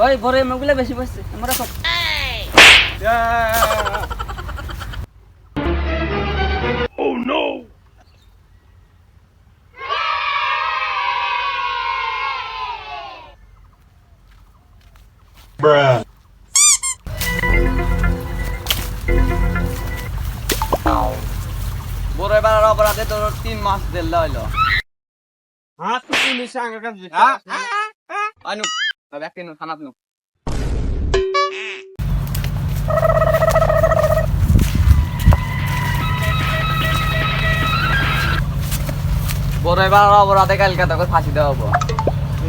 ওই বড় মুখগুলো বেশি বসছে আমরা সব Oh no! Bruh. বড় এবার অপরাধে তোর 3 মাস জেল হইলো হাত পুলিশ আঙ্গার কাছে আনু ব্যক্তি নু থানাত নু বড় এবার অপরাধে কালকে তোকে ফাঁসি দেওয়া হবো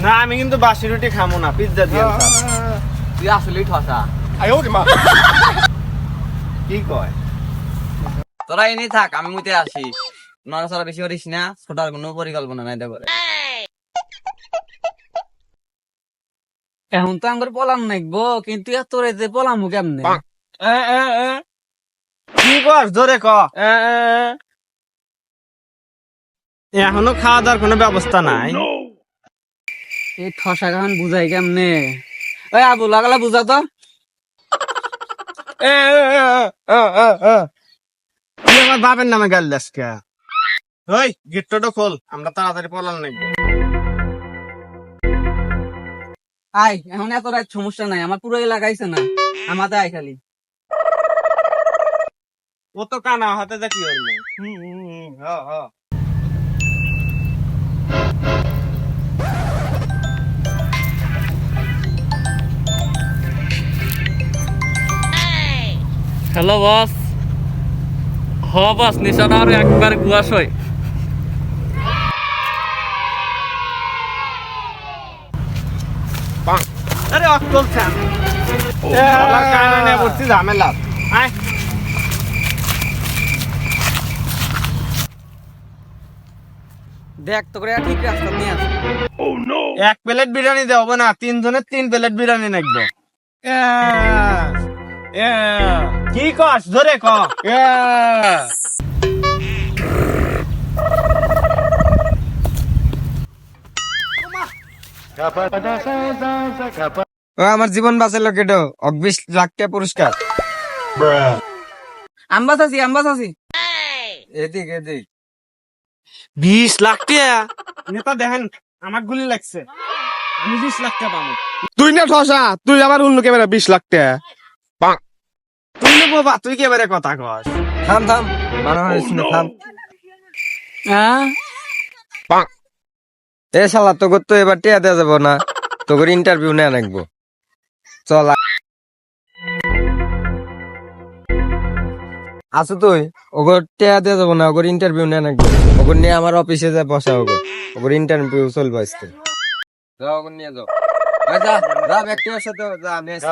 না আমি কিন্তু বাসি রুটি খামো না পিজ্জা দিয়ে তুই আসলেই ঠসা কি কয় তোরা এনেই থাক আমি মুইতে আসি নড়াচড়া বেশি করিস না ছোটার কোনো পরিকল্পনা নাই দেখো এখন তো আমার পলাম নাকবো কিন্তু এত রেতে পলামু কেমনে কি কর জোরে ক এখনো খাওয়া দাওয়ার কোনো ব্যবস্থা নাই এই ঠসা গান বুঝাই কেমনে ওই আবু লাগালা বুঝা তো তুই আমার বাপের নামে গাল দাস কে ওই গেটটা খোল আমরা তাড়াতাড়ি পলান নাকবো আই এখন এত রাত সমস্যা নাই আমার পুরো লাগাইছে না আমাদের আই খালি ও তো কানা হাতে দেখি ওর হ্যালো বস হ বস নিশানা আর একবার গুয়াস হয় আরে অক্কল খান কানা নিয়ে পড়ছি ঝামেলা আয় দেখ তো করে ঠিক রাস্তা নিয়ে আসি Oh no! এক প্লেট বিরিয়ানি দেব না 3 জনের 3 প্লেট বিরিয়ানি নাকবো কি কস ধরে ক আমার জীবন বাঁচালো কেটো 20 লাখ টাকা পুরস্কার Bruh. আম্বাস আছি এদিক 20 লাখ টাকা নেতা দেখেন আমার গুলি লাগছে আমি 20 লাখ টাকা পাবো তুই না ঠসা তুই আবার অন্য ক্যামেরা 20 লাখ টাকা তুই না বাবা তুই কেবারে কথা কস থাম মারা হইছ না থাম হ্যাঁ এ শালা তোকে তো এবার টিয়া দেওয়া যাবো না তোকে ইন্টারভিউ নেওয়া লাগবো চল আসো তুই ওগর টিয়া দেওয়া যাবো না ওগর ইন্টারভিউ নেওয়া লাগবো ওগর নিয়ে আমার অফিসে যায় বসা ওগর ইন্টারভিউ চলবো আজকে যাও ওগর নিয়ে যাও যা যা ব্যক্তির সাথে যা আমি আসছি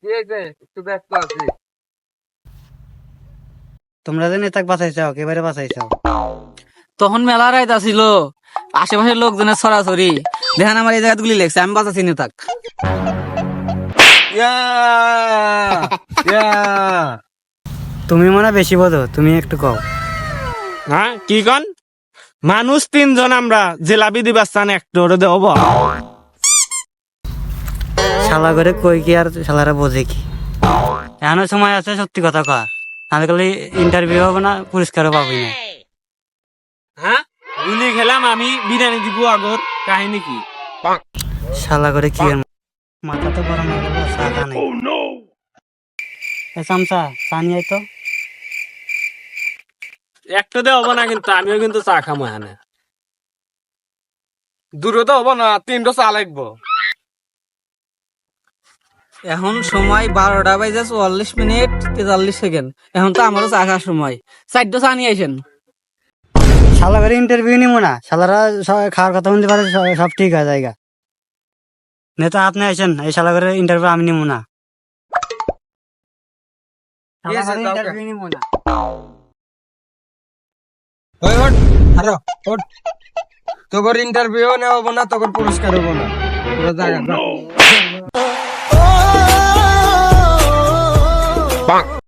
কি হয়েছে একটু ব্যস্ত আছি তোমরা যে নেতাক বাঁচাইছাও একেবারে বাঁচাইছাও তখন মেলা রাইত আসিল আশেপাশের লোকজনের ছড়াছড়ি দেখেন আমার এই জায়গাত গুলি লেগছে আমি বাঁচাছি না তাক তুমি মনে বেশি বোঝো তুমি একটু কও হ্যাঁ কি কন মানুষ 3 জন আমরা জেলাবি দিবার চান একটু ওরে দেব শালা করে কই কি আর শালারা বোঝে কি এখনো সময় আছে সত্যি কথা কয় আমি কালি ইন্টারভিউ হবে না পুরস্কারও পাবি না হ্যাঁ গুলি খেলাম আমি বিরিয়ানি দিব আগর কাহিনী কি শালা করে কি আর মাথা তো গরম হয়ে গেল চা খা নাই Oh no! চামচা চা নিয়ে আয় তো একটু দেব না কিন্তু আমিও কিন্তু চা খামো এখানে দূরে তো হবো না 3টা চা লাগবো এখন সময় 12টা বাজে 44 মিনিট 43 সেকেন্ড এখন তো আমারও চা খাওয়ার সময় 4টা চা নিয়ে আসেন শালা করে ইন্টারভিউ নিবো না শালারা খাওয়ার কথা বলতে পারে সব ঠিক আছে জায়গা নেতা আপনি আছেন এই শালা করে ইন্টারভিউ আমি নিবো না ইন্টারভিউ নিবো না ওই ওঠ আরো ওঠ তোর ইন্টারভিউ নেব না তোর পুরস্কার হবো না পুরো জায়গা No! Bonk.